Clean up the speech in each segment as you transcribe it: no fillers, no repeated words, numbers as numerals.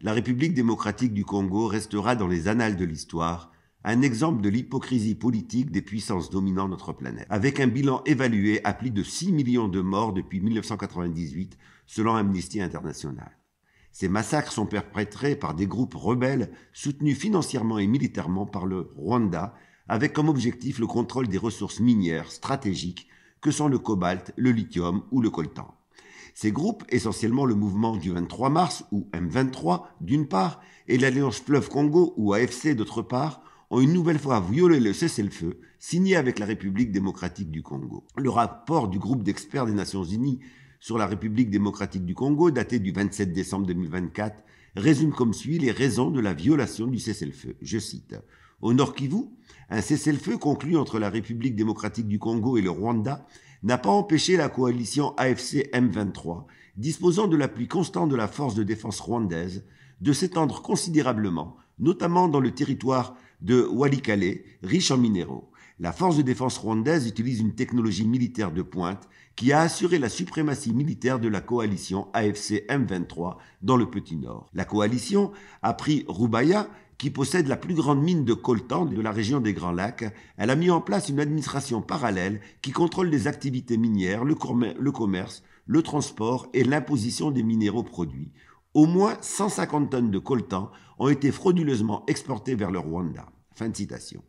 la République démocratique du Congo restera dans les annales de l'histoire un exemple de l'hypocrisie politique des puissances dominant notre planète, avec un bilan évalué à plus de 6 millions de morts depuis 1998, selon Amnesty International. Ces massacres sont perpétrés par des groupes rebelles soutenus financièrement et militairement par le Rwanda, avec comme objectif le contrôle des ressources minières stratégiques que sont le cobalt, le lithium ou le coltan. Ces groupes, essentiellement le mouvement du 23 mars ou M23 d'une part et l'Alliance Fleuve Congo ou AFC d'autre part, ont une nouvelle fois violé le cessez-le-feu signé avec la République démocratique du Congo. Le rapport du groupe d'experts des Nations Unies sur la République démocratique du Congo, daté du 27 décembre 2024, résume comme suit les raisons de la violation du cessez-le-feu. Je cite « Au Nord Kivu, un cessez-le-feu conclu entre la République démocratique du Congo et le Rwanda n'a pas empêché la coalition AFC M23, disposant de l'appui constant de la force de défense rwandaise, de s'étendre considérablement, notamment dans le territoire de Walikale, riche en minéraux. La force de défense rwandaise utilise une technologie militaire de pointe qui a assuré la suprématie militaire de la coalition AFC M23 dans le Petit Nord. La coalition a pris Rubaya, qui possède la plus grande mine de coltan de la région des Grands Lacs. Elle a mis en place une administration parallèle qui contrôle les activités minières, le commerce, le transport et l'imposition des minéraux produits. Au moins 150 tonnes de coltan ont été frauduleusement exportées vers le Rwanda. Fin de citation.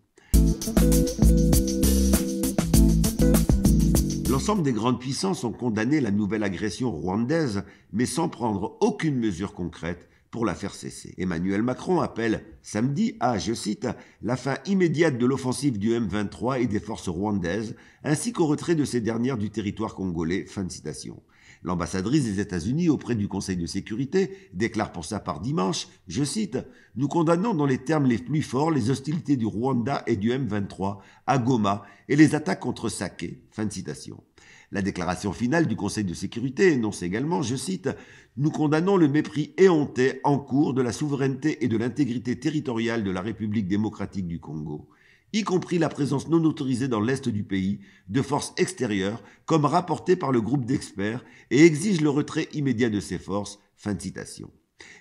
L'ensemble des grandes puissances ont condamné la nouvelle agression rwandaise, mais sans prendre aucune mesure concrète pour la faire cesser. Emmanuel Macron appelle samedi à, je cite, la fin immédiate de l'offensive du M23 et des forces rwandaises, ainsi qu'au retrait de ces dernières du territoire congolais. Fin de citation. L'ambassadrice des États-Unis auprès du Conseil de sécurité déclare pour sa part dimanche, je cite, « Nous condamnons dans les termes les plus forts les hostilités du Rwanda et du M23 à Goma et les attaques contre Sake. » Fin de citation. La déclaration finale du Conseil de sécurité énonce également, je cite, « Nous condamnons le mépris éhonté en cours de la souveraineté et de l'intégrité territoriale de la République démocratique du Congo, y compris la présence non autorisée dans l'est du pays de forces extérieures, comme rapporté par le groupe d'experts, et exige le retrait immédiat de ces forces. » Fin de citation.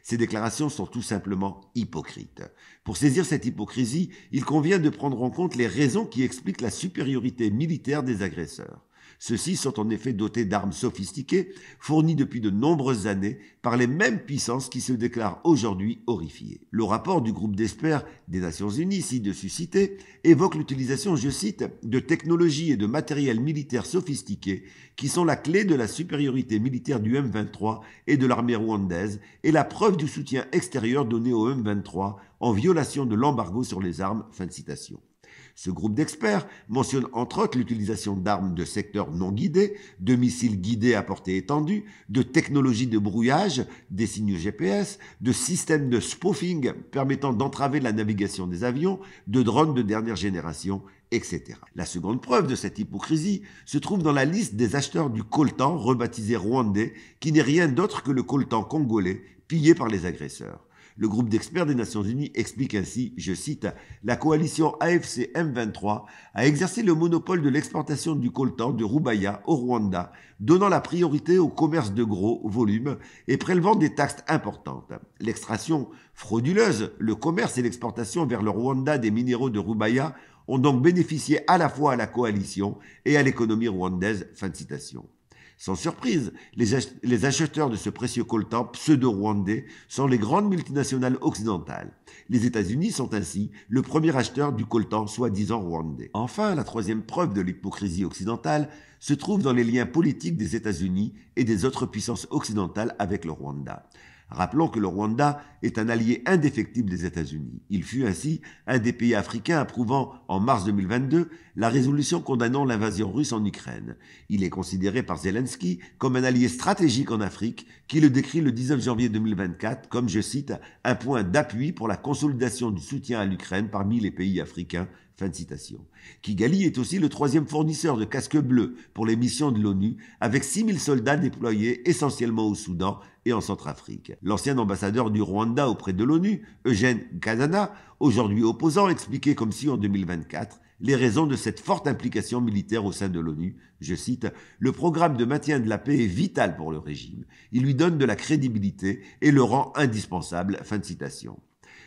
Ces déclarations sont tout simplement hypocrites. Pour saisir cette hypocrisie, il convient de prendre en compte les raisons qui expliquent la supériorité militaire des agresseurs. Ceux-ci sont en effet dotés d'armes sophistiquées, fournies depuis de nombreuses années par les mêmes puissances qui se déclarent aujourd'hui horrifiées. Le rapport du groupe d'experts des Nations Unies, ci-dessus cité, évoque l'utilisation, je cite, de technologies et de matériel militaire sophistiqués qui sont la clé de la supériorité militaire du M23 et de l'armée rwandaise et la preuve du soutien extérieur donné au M23 en violation de l'embargo sur les armes. Fin de citation. Ce groupe d'experts mentionne entre autres l'utilisation d'armes de secteur non guidés, de missiles guidés à portée étendue, de technologies de brouillage, des signaux GPS, de systèmes de spoofing permettant d'entraver la navigation des avions, de drones de dernière génération, etc. La seconde preuve de cette hypocrisie se trouve dans la liste des acheteurs du coltan rebaptisé rwandais, qui n'est rien d'autre que le coltan congolais pillé par les agresseurs. Le groupe d'experts des Nations Unies explique ainsi, je cite, « La coalition AFC M23 a exercé le monopole de l'exportation du coltan de Rubaya au Rwanda, donnant la priorité au commerce de gros volume et prélevant des taxes importantes. L'extraction frauduleuse, le commerce et l'exportation vers le Rwanda des minéraux de Rubaya ont donc bénéficié à la fois à la coalition et à l'économie rwandaise. » Fin de citation. Sans surprise, les acheteurs de ce précieux coltan pseudo-rwandais sont les grandes multinationales occidentales. Les États-Unis sont ainsi le premier acheteur du coltan soi-disant rwandais. Enfin, la troisième preuve de l'hypocrisie occidentale se trouve dans les liens politiques des États-Unis et des autres puissances occidentales avec le Rwanda. Rappelons que le Rwanda est un allié indéfectible des États-Unis. Il fut ainsi un des pays africains approuvant, en mars 2022, la résolution condamnant l'invasion russe en Ukraine. Il est considéré par Zelensky comme un allié stratégique en Afrique, qui le décrit le 19 janvier 2024 comme, je cite, « un point d'appui pour la consolidation du soutien à l'Ukraine parmi les pays africains ». Fin de citation. Kigali est aussi le troisième fournisseur de casques bleus pour les missions de l'ONU, avec 6000 soldats déployés essentiellement au Soudan et en Centrafrique. L'ancien ambassadeur du Rwanda auprès de l'ONU, Eugène Kazana, aujourd'hui opposant, expliquait comme si en 2024, les raisons de cette forte implication militaire au sein de l'ONU. Je cite, « Le programme de maintien de la paix est vital pour le régime. Il lui donne de la crédibilité et le rend indispensable. » Fin de citation.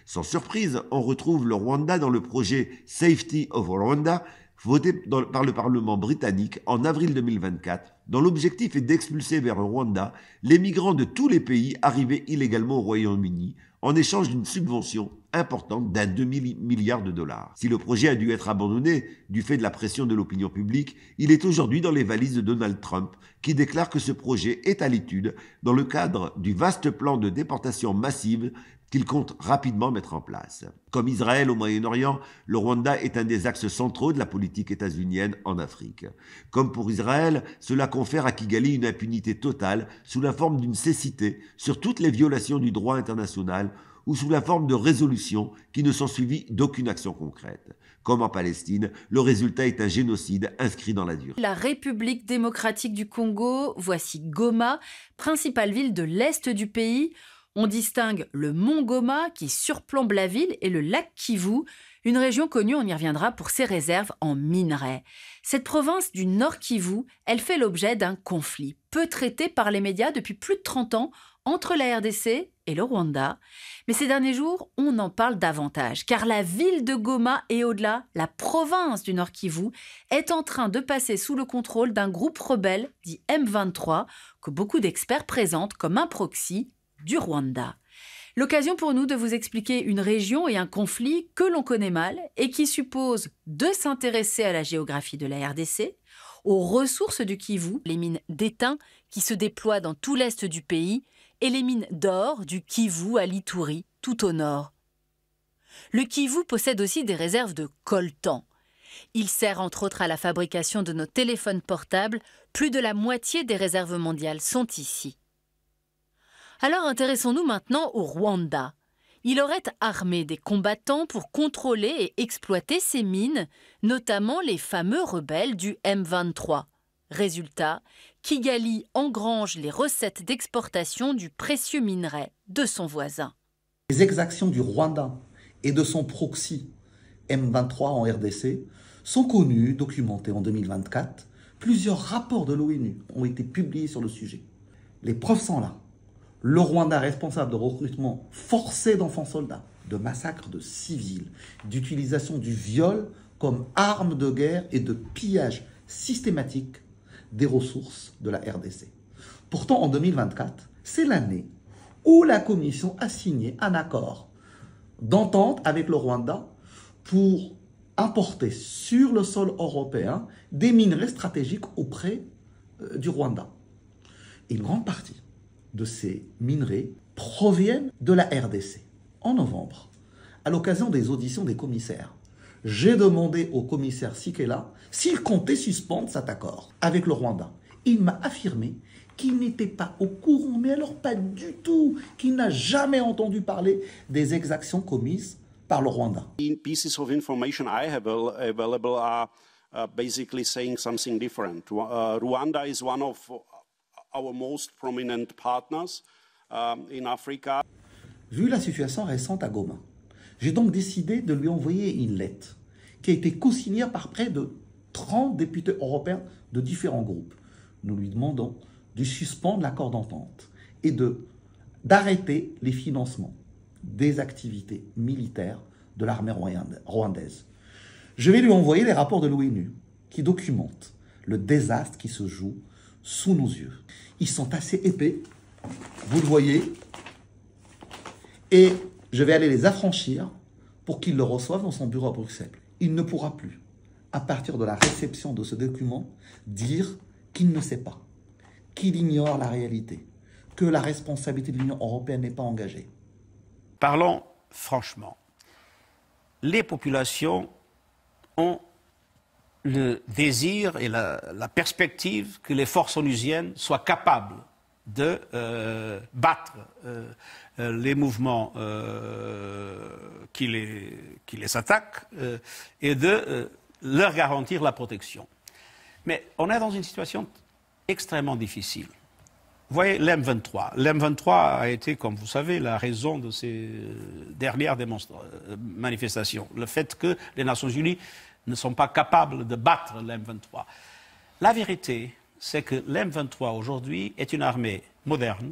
Sans surprise, on retrouve le Rwanda dans le projet Safety of Rwanda, voté par le Parlement britannique en avril 2024, dont l'objectif est d'expulser vers le Rwanda les migrants de tous les pays arrivés illégalement au Royaume-Uni en échange d'une subvention importante d'1 demi-milliard de dollars. Si le projet a dû être abandonné du fait de la pression de l'opinion publique, il est aujourd'hui dans les valises de Donald Trump, qui déclare que ce projet est à l'étude dans le cadre du vaste plan de déportation massive qu'il compte rapidement mettre en place. Comme Israël au Moyen-Orient, le Rwanda est un des axes centraux de la politique états-unienne en Afrique. Comme pour Israël, cela confère à Kigali une impunité totale sous la forme d'une cécité sur toutes les violations du droit international ou sous la forme de résolutions qui ne sont suivies d'aucune action concrète. Comme en Palestine, le résultat est un génocide inscrit dans la durée. La République démocratique du Congo, voici Goma, principale ville de l'est du pays. On distingue le mont Goma qui surplombe la ville et le lac Kivu, une région connue, on y reviendra, pour ses réserves en minerais. Cette province du Nord Kivu, elle fait l'objet d'un conflit, peu traité par les médias depuis plus de 30 ans, entre la RDC et le Rwanda. Mais ces derniers jours, on en parle davantage, car la ville de Goma et au-delà, la province du Nord Kivu, est en train de passer sous le contrôle d'un groupe rebelle, dit M23, que beaucoup d'experts présentent comme un proxy du Rwanda. L'occasion pour nous de vous expliquer une région et un conflit que l'on connaît mal et qui suppose de s'intéresser à la géographie de la RDC, aux ressources du Kivu, les mines d'étain qui se déploient dans tout l'est du pays et les mines d'or du Kivu à l'Ituri, tout au nord. Le Kivu possède aussi des réserves de coltan. Il sert entre autres à la fabrication de nos téléphones portables. Plus de la moitié des réserves mondiales sont ici. Alors intéressons-nous maintenant au Rwanda. Il aurait armé des combattants pour contrôler et exploiter ces mines, notamment les fameux rebelles du M23. Résultat, Kigali engrange les recettes d'exportation du précieux minerai de son voisin. Les exactions du Rwanda et de son proxy M23 en RDC sont connues, documentées en 2024. Plusieurs rapports de l'ONU ont été publiés sur le sujet. Les preuves sont là. Le Rwanda est responsable de recrutement forcé d'enfants soldats, de massacres de civils, d'utilisation du viol comme arme de guerre et de pillage systématique des ressources de la RDC. Pourtant, en 2024, c'est l'année où la Commission a signé un accord d'entente avec le Rwanda pour importer sur le sol européen des minerais stratégiques auprès du Rwanda. Une grande partie de ces minerais proviennent de la RDC. En novembre, à l'occasion des auditions des commissaires, j'ai demandé au commissaire Sikela s'il comptait suspendre cet accord avec le Rwanda. Il m'a affirmé qu'il n'était pas au courant, mais alors pas du tout, qu'il n'a jamais entendu parler des exactions commises par le Rwanda. Pieces of information I have available are basically saying something different. Rwanda is one of our most prominent partners in Africa. Vu la situation récente à Goma, j'ai donc décidé de lui envoyer une lettre qui a été co-signée par près de 30 députés européens de différents groupes. Nous lui demandons de suspendre l'accord d'entente et d'arrêter les financements des activités militaires de l'armée rwandaise. Je vais lui envoyer les rapports de l'ONU qui documentent le désastre qui se joue sous nos yeux. Ils sont assez épais, vous le voyez, et je vais aller les affranchir pour qu'il le reçoive dans son bureau à Bruxelles. Il ne pourra plus, à partir de la réception de ce document, dire qu'il ne sait pas, qu'il ignore la réalité, que la responsabilité de l'Union européenne n'est pas engagée. Parlons franchement. Les populations ont le désir et la perspective que les forces onusiennes soient capables de battre les mouvements qui les attaquent et de leur garantir la protection. Mais on est dans une situation extrêmement difficile. Vous voyez, l'M23. L'M23 a été, comme vous savez, la raison de ces dernières manifestations. Le fait que les Nations Unies ne sont pas capables de battre le M23. La vérité, c'est que le M23 aujourd'hui est une armée moderne,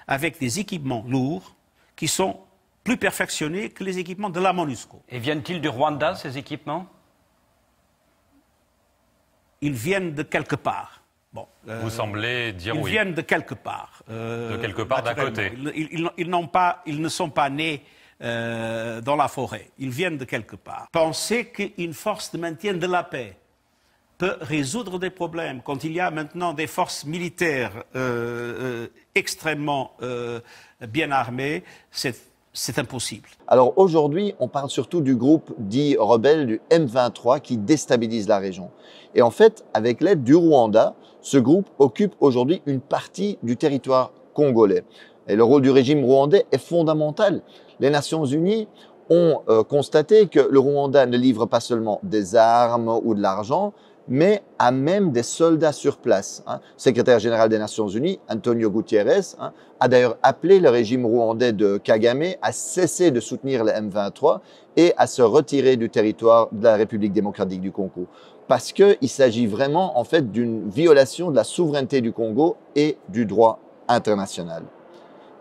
avec des équipements lourds qui sont plus perfectionnés que les équipements de la MONUSCO. Et viennent-ils du Rwanda, ces équipements? Ils viennent de quelque part. Bon, vous semblez dire ils oui. Ils viennent de quelque part. De quelque part d'à côté. Ils ne sont pas nés dans la forêt. Ils viennent de quelque part. Penser qu'une force de maintien de la paix peut résoudre des problèmes quand il y a maintenant des forces militaires extrêmement bien armées, c'est impossible. Alors aujourd'hui, on parle surtout du groupe dit rebelle du M23 qui déstabilise la région. Et en fait, avec l'aide du Rwanda, ce groupe occupe aujourd'hui une partie du territoire congolais. Et le rôle du régime rwandais est fondamental. Les Nations Unies ont constaté que le Rwanda ne livre pas seulement des armes ou de l'argent, mais a même des soldats sur place. Le secrétaire général des Nations Unies, Antonio Guterres, a d'ailleurs appelé le régime rwandais de Kagame à cesser de soutenir le M23 et à se retirer du territoire de la République démocratique du Congo. Parce qu'il s'agit vraiment en fait d'une violation de la souveraineté du Congo et du droit international.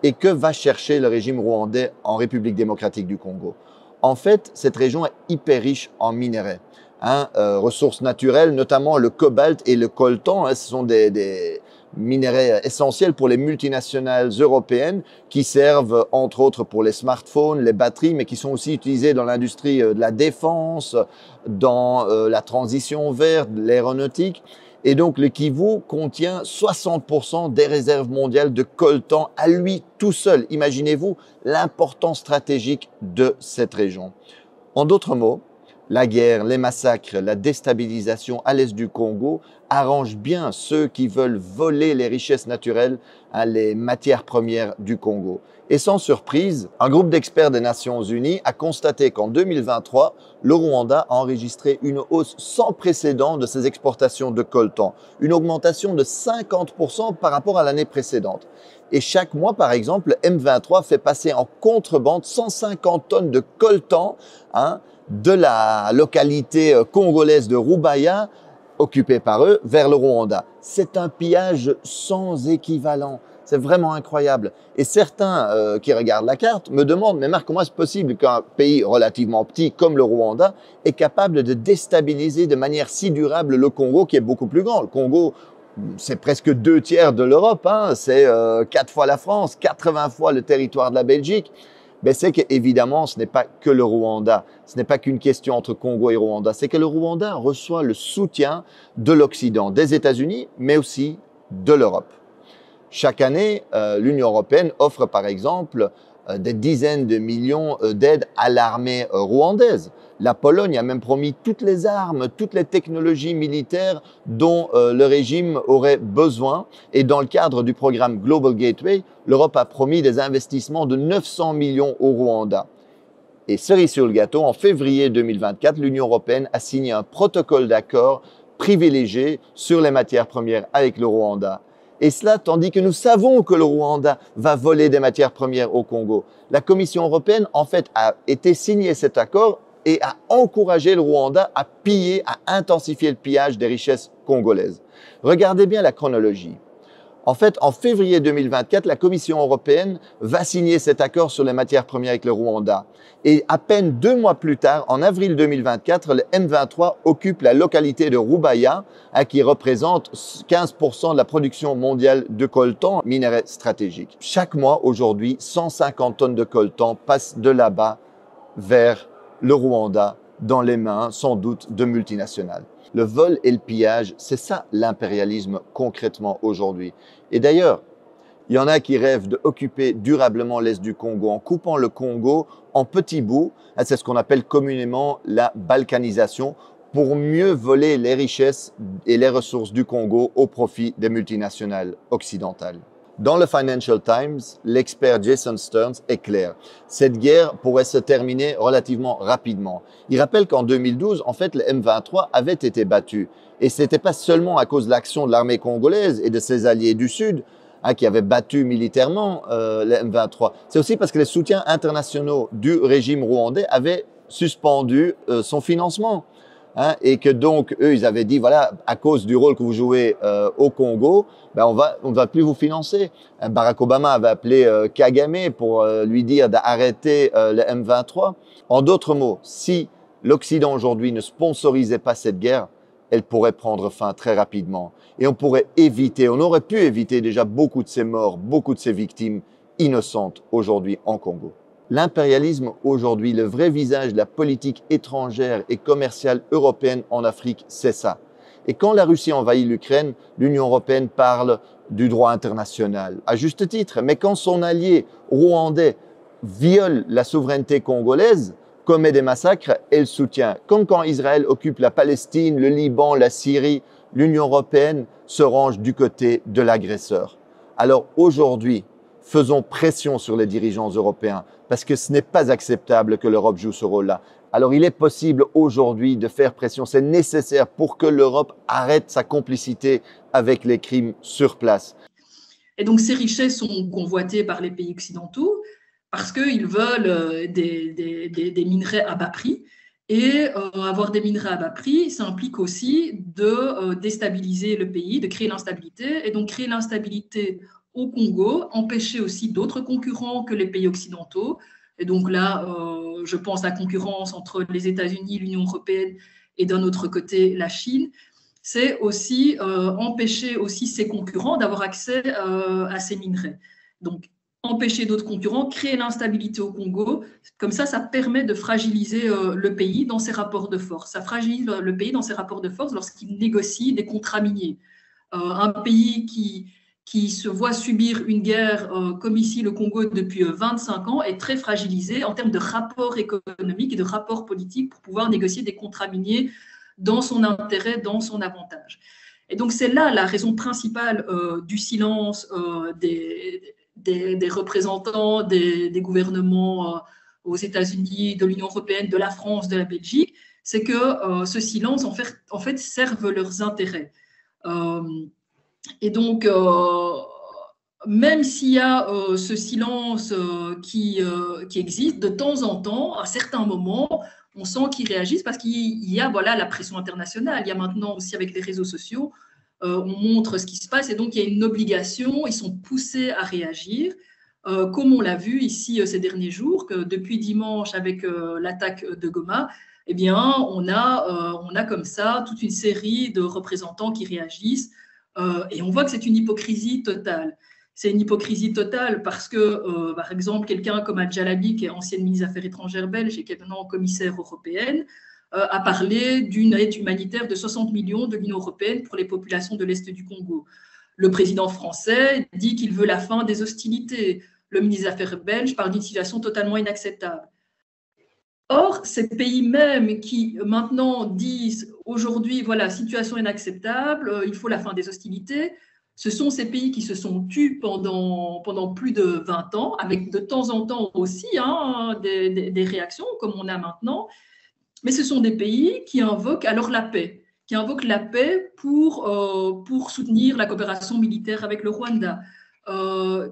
Et que va chercher le régime rwandais en République démocratique du Congo? En fait, cette région est hyper riche en minerais. Ressources naturelles, notamment le cobalt et le coltan, ce sont des minerais essentiels pour les multinationales européennes qui servent entre autres pour les smartphones, les batteries, mais qui sont aussi utilisés dans l'industrie de la défense, dans la transition verte, l'aéronautique. Et donc le Kivu contient 60% des réserves mondiales de coltan à lui tout seul. Imaginez-vous l'importance stratégique de cette région. En d'autres mots, la guerre, les massacres, la déstabilisation à l'est du Congo arrangent bien ceux qui veulent voler les richesses naturelles, les matières premières du Congo. Et sans surprise, un groupe d'experts des Nations Unies a constaté qu'en 2023, le Rwanda a enregistré une hausse sans précédent de ses exportations de coltan, une augmentation de 50% par rapport à l'année précédente. Et chaque mois, par exemple, le M23 fait passer en contrebande 150 tonnes de coltan, de la localité congolaise de Rubaya, occupée par eux, vers le Rwanda. C'est un pillage sans équivalent. C'est vraiment incroyable. Et certains qui regardent la carte me demandent, mais Marc, comment est-ce possible qu'un pays relativement petit comme le Rwanda est capable de déstabiliser de manière si durable le Congo, qui est beaucoup plus grand? Le Congo, c'est presque 2/3 de l'Europe, c'est 4 fois la France, 80 fois le territoire de la Belgique. Ben c'est qu'évidemment, ce n'est pas que le Rwanda, ce n'est pas qu'une question entre Congo et Rwanda, c'est que le Rwanda reçoit le soutien de l'Occident, des États-Unis, mais aussi de l'Europe. Chaque année, l'Union européenne offre par exemple des dizaines de millions d'aides à l'armée rwandaise. La Pologne a même promis toutes les armes, toutes les technologies militaires dont le régime aurait besoin. Et dans le cadre du programme Global Gateway, l'Europe a promis des investissements de 900 millions au Rwanda. Et cerise sur le gâteau, en février 2024, l'Union européenne a signé un protocole d'accord privilégié sur les matières premières avec le Rwanda. Et cela tandis que nous savons que le Rwanda va voler des matières premières au Congo. La Commission européenne, en fait, a été signé cet accord et a encouragé le Rwanda à piller, à intensifier le pillage des richesses congolaises. Regardez bien la chronologie. En fait, en février 2024, la Commission européenne va signer cet accord sur les matières premières avec le Rwanda. Et à peine 2 mois plus tard, en avril 2024, le M23 occupe la localité de Rubaya, qui représente 15% de la production mondiale de coltan, minerai stratégique. Chaque mois, aujourd'hui, 150 tonnes de coltan passent de là-bas vers le Rwanda, dans les mains, sans doute, de multinationales. Le vol et le pillage, c'est ça l'impérialisme concrètement aujourd'hui. Et d'ailleurs, il y en a qui rêvent d'occuper durablement l'est du Congo en coupant le Congo en petits bouts. C'est ce qu'on appelle communément la balkanisation, pour mieux voler les richesses et les ressources du Congo au profit des multinationales occidentales. Dans le Financial Times, l'expert Jason Stearns est clair. Cette guerre pourrait se terminer relativement rapidement. Il rappelle qu'en 2012, en fait, le M23 avait été battu. Et ce n'était pas seulement à cause de l'action de l'armée congolaise et de ses alliés du Sud qui avaient battu militairement le M23. C'est aussi parce que les soutiens internationaux du régime rwandais avaient suspendu son financement. hein, et que donc eux, ils avaient dit, voilà, à cause du rôle que vous jouez au Congo, ben on ne va plus vous financer. Barack Obama avait appelé Kagame pour lui dire d'arrêter le M23. En d'autres mots, si l'Occident aujourd'hui ne sponsorisait pas cette guerre, elle pourrait prendre fin très rapidement. Et on pourrait éviter, on aurait pu éviter déjà beaucoup de ces morts, beaucoup de ces victimes innocentes aujourd'hui en Congo. L'impérialisme aujourd'hui, le vrai visage de la politique étrangère et commerciale européenne en Afrique, c'est ça. Et quand la Russie envahit l'Ukraine, l'Union européenne parle du droit international, à juste titre. Mais quand son allié rwandais viole la souveraineté congolaise, commet des massacres, elle soutient. Comme quand Israël occupe la Palestine, le Liban, la Syrie, l'Union européenne se range du côté de l'agresseur. Alors aujourd'hui, faisons pression sur les dirigeants européens parce que ce n'est pas acceptable que l'Europe joue ce rôle-là. Alors il est possible aujourd'hui de faire pression, c'est nécessaire pour que l'Europe arrête sa complicité avec les crimes sur place. Et donc ces richesses sont convoitées par les pays occidentaux parce qu'ils veulent des minerais à bas prix. Et avoir des minerais à bas prix, ça implique aussi de déstabiliser le pays, de créer l'instabilité. Et donc créer l'instabilité au Congo, empêcher aussi d'autres concurrents que les pays occidentaux. Et donc là, je pense à la concurrence entre les États-Unis, l'Union européenne et d'un autre côté la Chine. C'est aussi empêcher aussi ces concurrents d'avoir accès à ces minerais. Donc empêcher d'autres concurrents, créer l'instabilité au Congo. Comme ça permet de fragiliser le pays dans ses rapports de force. Ça fragilise le pays dans ses rapports de force lorsqu'il négocie des contrats miniers. Un pays qui se voit subir une guerre comme ici le Congo depuis 25 ans est très fragilisé en termes de rapports économiques et de rapports politiques pour pouvoir négocier des contrats miniers dans son intérêt, dans son avantage. Et donc c'est là la raison principale du silence des représentants des gouvernements aux États-Unis, de l'Union européenne, de la France, de la Belgique, c'est que ce silence, en fait, serve leurs intérêts. Et donc, même s'il y a ce silence qui existe, de temps en temps, à certains moments, on sent qu'ils réagissent parce qu'il y a la pression internationale. Il y a maintenant aussi avec les réseaux sociaux, on montre ce qui se passe et donc il y a une obligation, ils sont poussés à réagir, comme on l'a vu ici ces derniers jours, que depuis dimanche avec l'attaque de Goma, eh bien, on a comme ça toute une série de représentants qui réagissent et on voit que c'est une hypocrisie totale. C'est une hypocrisie totale parce que, par exemple, quelqu'un comme Al-Jalabi, qui est ancienne ministre des Affaires étrangères belge et qui est maintenant commissaire européenne, a parlé d'une aide humanitaire de 60 millions de l'Union européenne pour les populations de l'Est du Congo. Le président français dit qu'il veut la fin des hostilités. Le ministre des Affaires belge parle d'une situation totalement inacceptable. Or, ces pays même qui maintenant disent aujourd'hui, voilà, situation inacceptable, il faut la fin des hostilités, ce sont ces pays qui se sont tus pendant plus de 20 ans, avec de temps en temps aussi des réactions comme on a maintenant. Mais ce sont des pays qui invoquent alors la paix, pour soutenir la coopération militaire avec le Rwanda,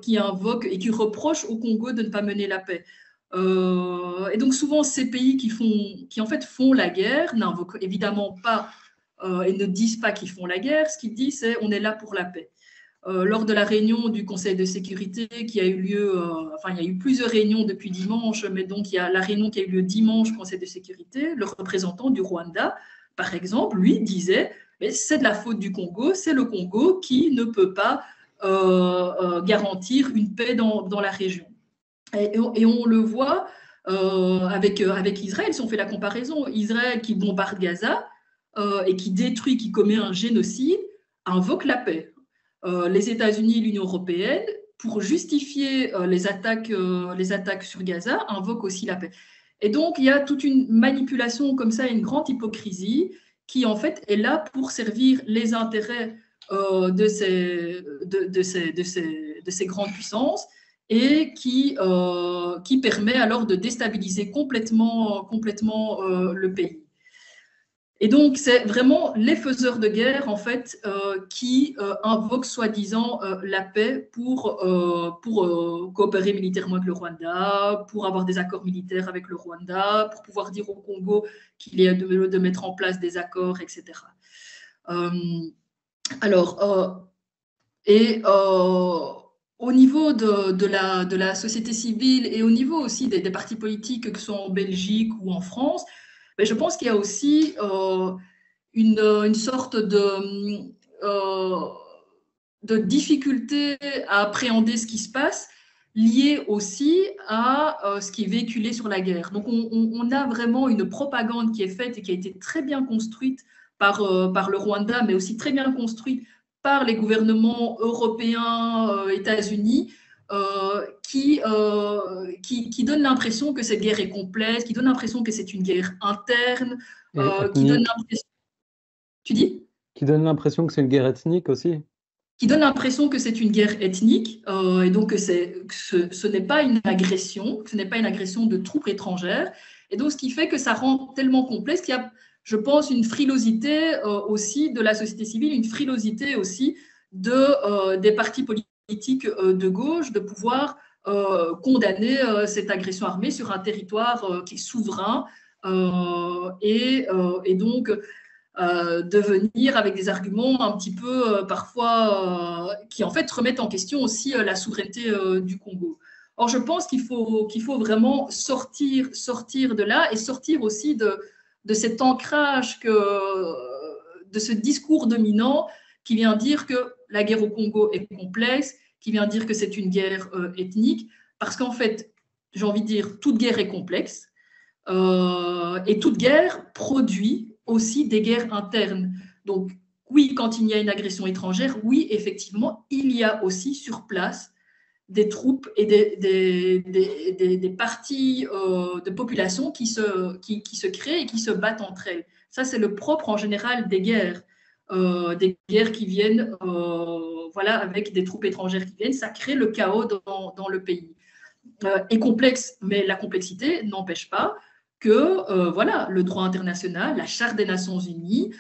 qui invoquent et qui reprochent au Congo de ne pas mener la paix. Et donc souvent ces pays qui en fait font la guerre n'invoquent évidemment pas et ne disent pas qu'ils font la guerre. Ce qu'ils disent, c'est on est là pour la paix. Lors de la réunion du Conseil de sécurité qui a eu lieu, il y a eu plusieurs réunions depuis dimanche, mais donc il y a la réunion qui a eu lieu dimanche au Conseil de sécurité, le représentant du Rwanda, par exemple, lui disait mais c'est de la faute du Congo, c'est le Congo qui ne peut pas garantir une paix dans la région. Et on le voit avec Israël, si on fait la comparaison, Israël qui bombarde Gaza et qui détruit, qui commet un génocide, invoque la paix. Les États-Unis et l'Union européenne, pour justifier les attaques sur Gaza, invoquent aussi la paix. Et donc, il y a toute une manipulation comme ça, une grande hypocrisie qui, en fait, est là pour servir les intérêts de ces grandes puissances et qui permet alors de déstabiliser complètement le pays. Et donc, c'est vraiment les faiseurs de guerre, en fait, qui invoquent soi-disant la paix pour coopérer militairement avec le Rwanda, pour avoir des accords militaires avec le Rwanda, pour pouvoir dire au Congo qu'il est de mettre en place des accords, etc. Au niveau de la société civile et au niveau aussi des partis politiques, que ce soit en Belgique ou en France, mais je pense qu'il y a aussi une sorte de difficulté à appréhender ce qui se passe, liée aussi à ce qui est véhiculé sur la guerre. Donc on a vraiment une propagande qui est faite et qui a été très bien construite par le Rwanda, mais aussi très bien construite par les gouvernements européens, États-Unis, qui donne l'impression que cette guerre est complexe, qui donne l'impression que c'est une guerre interne, qui donne l'impression... Tu dis ? Qui donne l'impression que c'est une guerre ethnique aussi. Qui donne l'impression que c'est une guerre ethnique, et donc que ce n'est pas une agression, que ce n'est pas une agression de troupes étrangères, et donc ce qui fait que ça rend tellement complexe qu'il y a, je pense, une frilosité aussi de la société civile, une frilosité aussi des partis politiques de gauche de pouvoir condamner cette agression armée sur un territoire qui est souverain et donc de venir avec des arguments un petit peu parfois qui en fait remettent en question aussi la souveraineté du Congo. Or, je pense qu'il faut vraiment sortir de là et sortir aussi de cet ancrage, de ce discours dominant qui vient dire que la guerre au Congo est complexe, qui vient dire que c'est une guerre ethnique, parce qu'en fait, j'ai envie de dire, toute guerre est complexe, et toute guerre produit aussi des guerres internes. Donc, oui, quand il y a une agression étrangère, oui, effectivement, il y a aussi sur place des troupes et des parties de population qui se créent et qui se battent entre elles. Ça, c'est le propre en général des guerres qui viennent voilà, avec des troupes étrangères qui viennent. Ça crée le chaos dans le pays. Est complexe, mais la complexité n'empêche pas que voilà, le droit international, la Charte des Nations Unies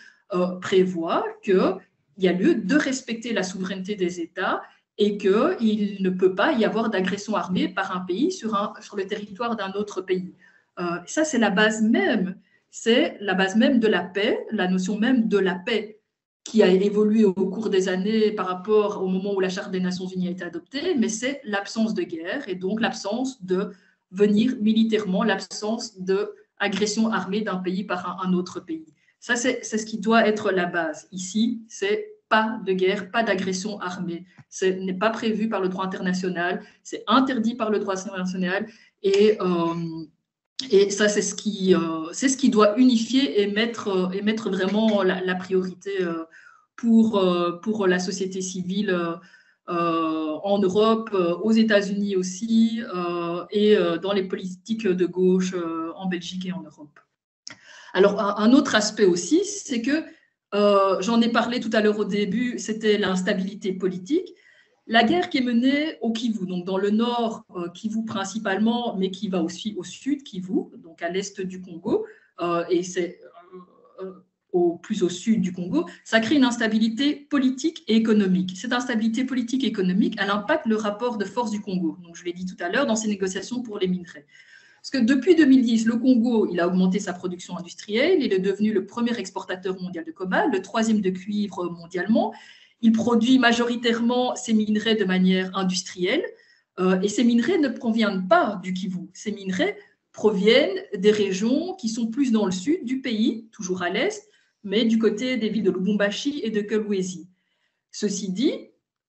prévoit qu'il y a lieu de respecter la souveraineté des États et qu'il ne peut pas y avoir d'agression armée par un pays sur le territoire d'un autre pays. Ça, c'est la base même. C'est la base même de la paix, la notion même de la paix qui a évolué au cours des années par rapport au moment où la Charte des Nations Unies a été adoptée, mais c'est l'absence de guerre et donc l'absence de venir militairement, l'absence d'agression armée d'un pays par un autre pays. Ça, c'est ce qui doit être la base. Ici, c'est pas de guerre, pas d'agression armée. Ce n'est pas prévu par le droit international, c'est interdit par le droit international et ça, c'est ce qui doit unifier et mettre vraiment la priorité pour la société civile en Europe, aux États-Unis aussi, et dans les politiques de gauche en Belgique et en Europe. Alors, un autre aspect aussi, c'est que, j'en ai parlé tout à l'heure au début, c'était l'instabilité politique. La guerre qui est menée au Kivu, donc dans le nord, Kivu principalement, mais qui va aussi au sud, Kivu, donc à l'est du Congo, et c'est plus au sud du Congo, ça crée une instabilité politique et économique. Cette instabilité politique et économique, elle impacte le rapport de force du Congo. Donc, je l'ai dit tout à l'heure, dans ses négociations pour les minerais. Parce que depuis 2010, le Congo, il a augmenté sa production industrielle, il est devenu le premier exportateur mondial de cobalt, le troisième de cuivre mondialement. Il produit majoritairement ces minerais de manière industrielle, et ces minerais ne proviennent pas du Kivu. Ces minerais proviennent des régions qui sont plus dans le sud du pays, toujours à l'est, mais du côté des villes de Lubumbashi et de Kolwezi. Ceci dit,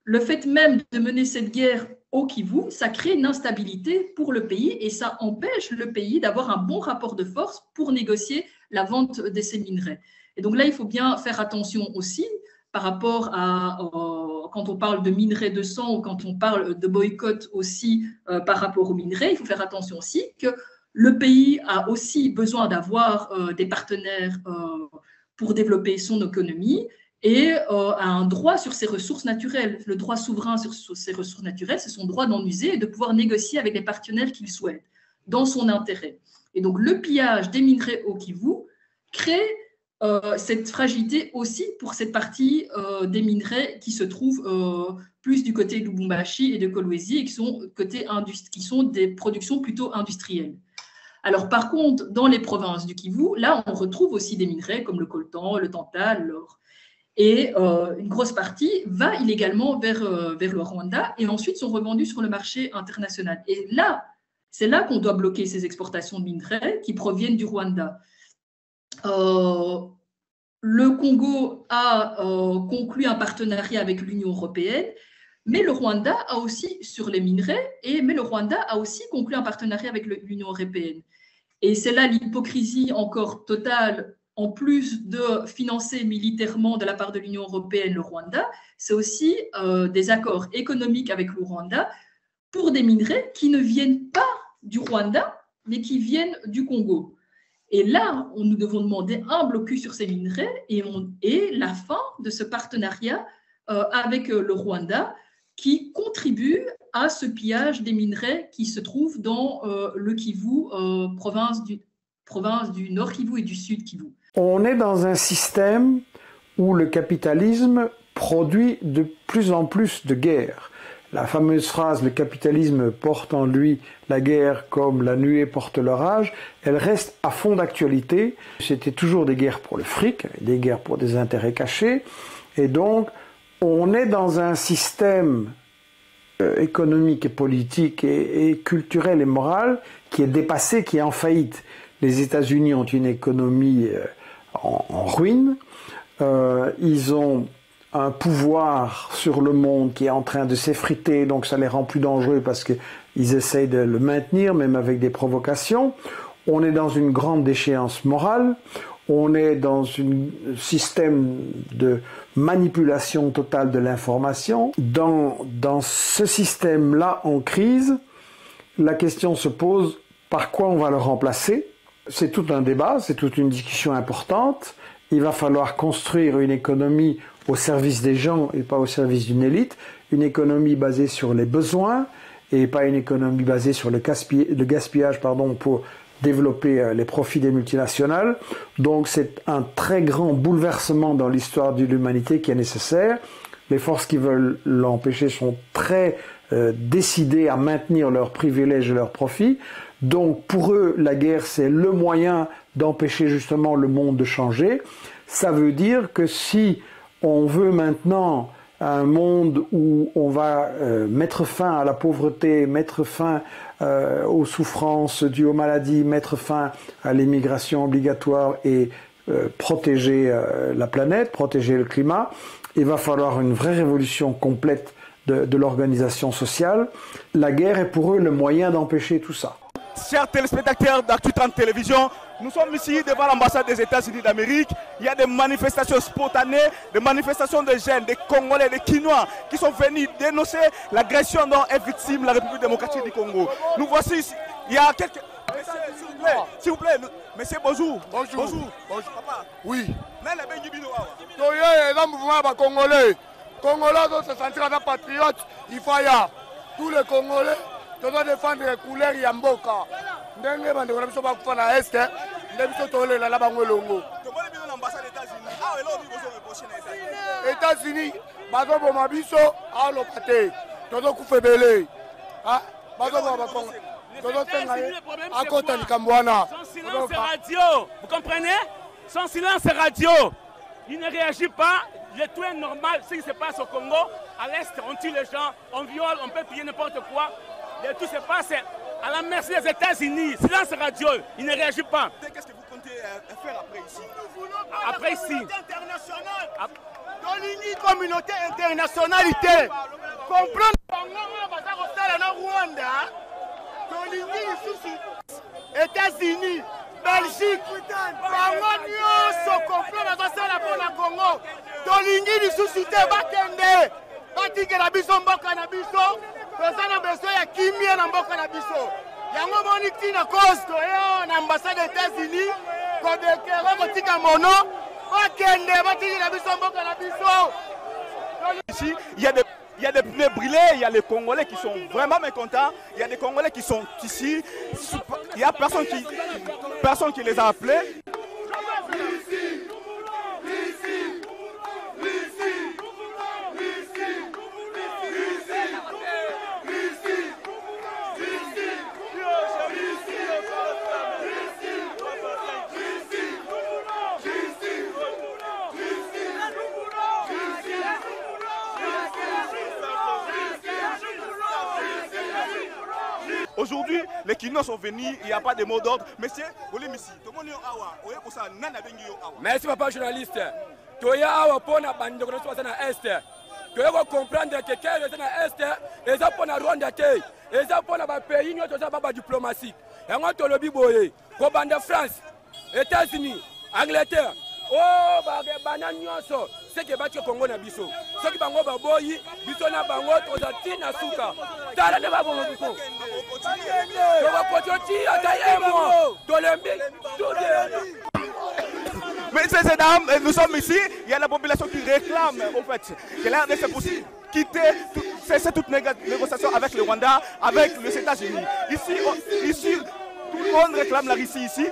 le fait même de mener cette guerre au Kivu, ça crée une instabilité pour le pays et ça empêche le pays d'avoir un bon rapport de force pour négocier la vente de ces minerais. Et donc là, il faut bien faire attention aussi par rapport à, quand on parle de minerais de sang ou quand on parle de boycott aussi par rapport aux minerais, il faut faire attention aussi que le pays a aussi besoin d'avoir des partenaires pour développer son économie et a un droit sur ses ressources naturelles. Le droit souverain sur ses ressources naturelles, c'est son droit d'en user et de pouvoir négocier avec les partenaires qu'il souhaite, dans son intérêt. Et donc, le pillage des minerais au Kivu crée cette fragilité aussi pour cette partie des minerais qui se trouvent plus du côté de Lubumbashi et de Kolwezi et qui sont des productions plutôt industrielles. Alors par contre, dans les provinces du Kivu, là on retrouve aussi des minerais comme le coltan, le tantal, l'or. Et une grosse partie va illégalement vers le Rwanda et ensuite sont revendus sur le marché international. Et là, c'est là qu'on doit bloquer ces exportations de minerais qui proviennent du Rwanda. Le Congo a conclu un partenariat avec l'Union européenne, mais le Rwanda a aussi, sur les minerais, mais le Rwanda a aussi conclu un partenariat avec l'Union européenne. Et c'est là l'hypocrisie encore totale, en plus de financer militairement de la part de l'Union européenne le Rwanda, c'est aussi des accords économiques avec le Rwanda pour des minerais qui ne viennent pas du Rwanda, mais qui viennent du Congo. Et là, nous devons demander un blocus sur ces minerais et la fin de ce partenariat avec le Rwanda qui contribue à ce pillage des minerais qui se trouvent dans le Kivu, province du Nord Kivu et du Sud Kivu. On est dans un système où le capitalisme produit de plus en plus de guerres. La fameuse phrase « le capitalisme porte en lui la guerre comme la nuée porte l'orage », elle reste à fond d'actualité. C'était toujours des guerres pour le fric, des guerres pour des intérêts cachés. Et donc, on est dans un système économique et politique et culturel et moral qui est dépassé, qui est en faillite. Les États-Unis ont une économie en ruine. Ils ont un pouvoir sur le monde qui est en train de s'effriter, donc ça les rend plus dangereux parce qu'ils essayent de le maintenir, même avec des provocations. On est dans une grande déchéance morale, on est dans un système de manipulation totale de l'information. Dans ce système-là en crise, la question se pose, par quoi on va le remplacer? C'est tout un débat, c'est toute une discussion importante. Il va falloir construire une économie au service des gens et pas au service d'une élite, une économie basée sur les besoins et pas une économie basée sur le gaspillage pour développer les profits des multinationales. Donc c'est un très grand bouleversement dans l'histoire de l'humanité qui est nécessaire. Les forces qui veulent l'empêcher sont très décidées à maintenir leurs privilèges et leurs profits. Donc pour eux, la guerre, c'est le moyen d'empêcher justement le monde de changer. Ça veut dire que si on veut maintenant un monde où on va mettre fin à la pauvreté, mettre fin aux souffrances dues aux maladies, mettre fin à l'immigration obligatoire et protéger la planète, protéger le climat, il va falloir une vraie révolution complète de l'organisation sociale. La guerre est pour eux le moyen d'empêcher tout ça. Chers téléspectateurs d'Actu 30 Télévision, nous sommes ici devant l'ambassade des États-Unis d'Amérique. Il y a des manifestations spontanées, des manifestations de jeunes, des Congolais, des Kinois qui sont venus dénoncer l'agression dont est victime la République démocratique du Congo. Nous voici ici. Il y a quelques... S'il vous plaît, monsieur, bonjour. Bonjour. Bonjour. Bonjour, papa. Oui. Les mouvements congolais. Congolais doivent se sentir un patriote. Il faut y avoir tous les Congolais. Tu dois défendre les couleurs de Mboka. Ndenge bande ko biso ba kufa na est, ndenge biso tolela la bango longo. To bole bino l'ambassade des États-Unis. Ah, elo bi bozo reprocher na États-Unis, bazo boma biso a lo pate. To do kufa belé. Ah, bazo boma Congo. To do tenga a kota ni Kambwana. Son silence radio, vous comprenez? Son silence radio. Il ne réagit pas. Tout est normal, ce qui se passe au Congo. À l'est, on tue les gens, on viole, on peut piller n'importe quoi. Et tout se passe à la merci des États-Unis. Silence radio, il ne réagit pas. Qu'est-ce que vous comptez faire après ici? Après ici. Communauté internationalité. Comprendre Rwanda. États-Unis, Belgique, Congo. Tolingi lisusu te bakende. Batikela biso mboka na biso. Tosana beso ya kimia na mboka na biso. Yango boni tina cause to na ambassade des États-Unis ko dekera kotika mono bakende batikela biso mboka na biso. Ici, il y a des pneus brûlés, il y a les Congolais qui sont vraiment mécontents, il y a des Congolais qui sont ici, il y a personne qui les a appelés. aujourd'hui, les Kinois sont venus, il n'y a pas de mot d'ordre. Monsieur, merci papa journaliste. Toya awa pona bande ko so na est. Toya ko comprendre que quelqu'un na est, et ça pona Rwanda te, et ça pona ba pays nyoto ça ba diplomatique. Et on to lobi boye, ko bande France, États-Unis, Angleterre. Oh bana nyonso, c'est que battre Congo na biso. Ce qui bango ba boyi, biso na bango to za tina suka. Tala ne ba bongo biso. To ba pototi atayemo, to lembi, to Messieurs et dames, nous sommes ici, il y a la population qui réclame au fait que la RDC puisse cesser toute négociation avec le Rwanda, avec les États-Unis. Ici, tout le monde réclame la Russie ici.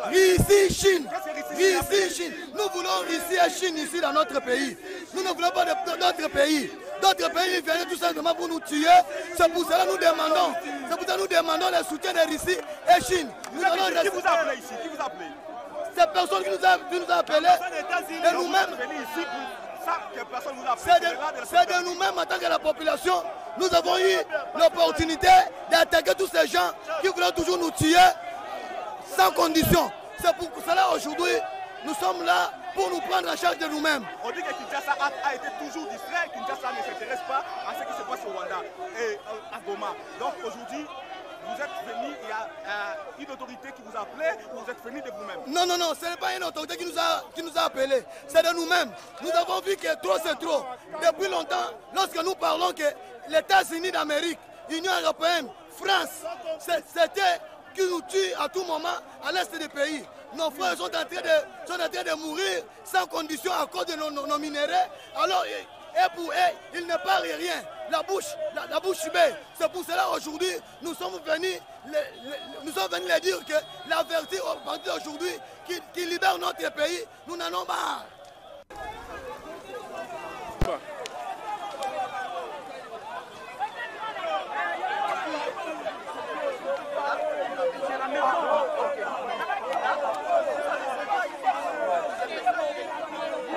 Russie, Chine. Nous voulons Russie et Chine ici dans notre pays. Nous ne voulons pas d'autres pays. D'autres pays viennent tout simplement pour nous tuer. C'est pour cela que nous demandons le soutien de Russie et Chine. Qui vous a appelé ici? Qui vous a appelé? C'est personne qui nous a appelés. De nous-mêmes. C'est de nous-mêmes en tant que la population. Nous avons eu l'opportunité d'attaquer tous ces gens qui voulaient toujours nous tuer sans condition. C'est pour cela aujourd'hui, nous sommes là pour nous prendre en charge de nous-mêmes. On dit que Kinshasa a été toujours distrait. Kinshasa ne s'intéresse pas à ce qui se passe au Rwanda et à Goma. Donc aujourd'hui, vous êtes venus, il y a une autorité qui vous a appelé, vous êtes venus de vous-même. Non, ce n'est pas une autorité qui nous a appelés, c'est de nous-mêmes. Nous avons vu que trop c'est trop. Depuis longtemps, lorsque nous parlons que les États-Unis d'Amérique, l'Union européenne, France, c'était qui nous tue à tout moment à l'est des pays. Nos frères sont en train de mourir sans condition à cause de nos minéraux. Alors, et pour eux, ils ne parlent rien. La bouche bée. C'est pour cela aujourd'hui, nous sommes venus les dire que l'avertir à partir d'aujourd'hui, qu'ils libèrent notre pays, nous n'en avons marre.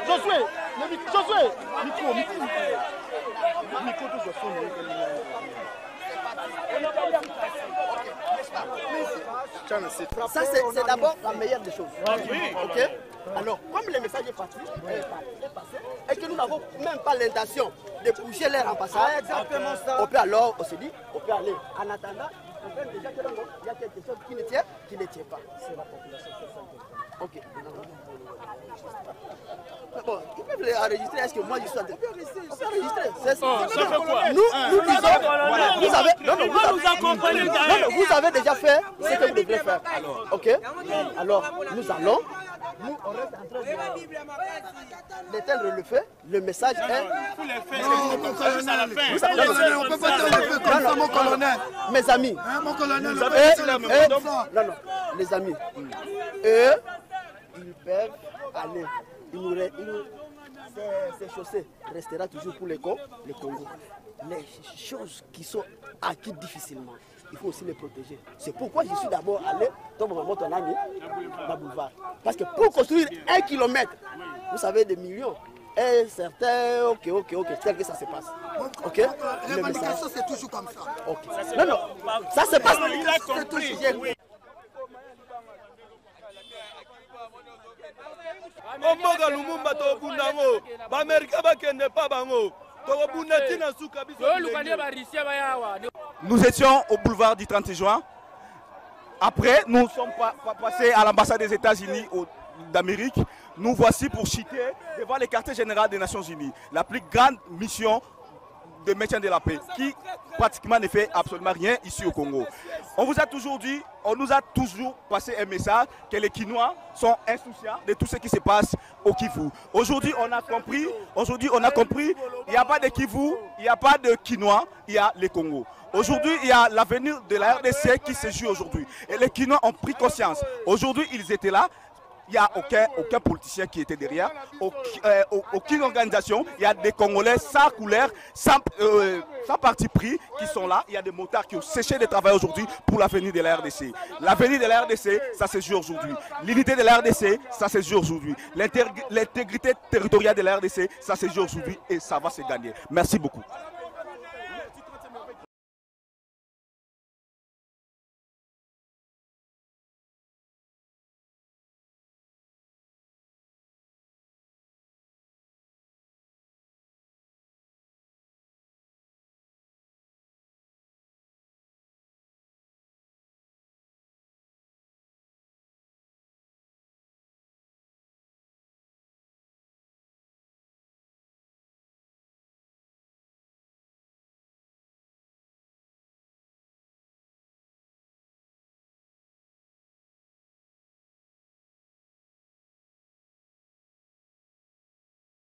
Josué, Ça, c'est d'abord la meilleure des choses. Ok. Alors, comme le message est passé, et que nous n'avons même pas l'intention de bouger l'air en passant, on peut alors, on se dit, on peut aller. En attendant, on peut déjà que il y a quelque chose qui ne tient pas. C'est la population. Ok. Bon, ils peuvent les enregistrer. Est-ce que moi je suis en train de enregistrer? Ça fait quoi? Nous disons, vous avez déjà fait ce que vous devez faire. Ok? Alors, nous allons. Nous, on reste en train d'éteindre le feu. Le message est. Non, mon colonel. On ne peut pas faire le feu comme ça, mon colonel. Mes amis. Mon colonel, non, les amis. Eux, ils peuvent aller. Ces chaussées restera toujours pour les Congo. Les choses qui sont acquises difficilement, il faut aussi les protéger. C'est pourquoi je suis d'abord allé dans mon montagne, dans le boulevard. Parce que pour construire 1 kilomètre, vous savez, des millions. Et certains, ok, tel que ça se passe. Ok. Les revendications, c'est toujours comme ça. Ok. Non, ça se passe. C'est toujours. Omboga Lumumba to bundango ba Amerika ba kende pa bango to bunati na suka biso. Nous étions au boulevard du 30 juin. Après, nous sommes passés à l'ambassade des États-Unis d'Amérique. Nous voici pour chuter devant les quartiers généraux des Nations Unies. La plus grande mission de maintien de la paix qui pratiquement ne fait absolument rien ici au Congo. On vous a toujours dit, on nous a toujours passé un message que les Kinois sont insouciants de tout ce qui se passe au Kivu. Aujourd'hui, on a compris, il n'y a pas de Kivu, il n'y a pas de Kinois, il y a les Congo. Aujourd'hui, il y a l'avenir de la RDC qui se joue aujourd'hui. Et les Kinois ont pris conscience. Aujourd'hui, ils étaient là. Il n'y a aucun politicien qui était derrière, aucune organisation. Il y a des Congolais sans couleur, sans parti pris qui sont là. Il y a des motards qui ont séché de travail aujourd'hui pour l'avenir de la RDC. L'avenir de la RDC, ça se joue aujourd'hui. L'unité de la RDC, ça se joue aujourd'hui. L'intégrité territoriale de la RDC, ça se joue aujourd'hui et ça va se gagner. Merci beaucoup.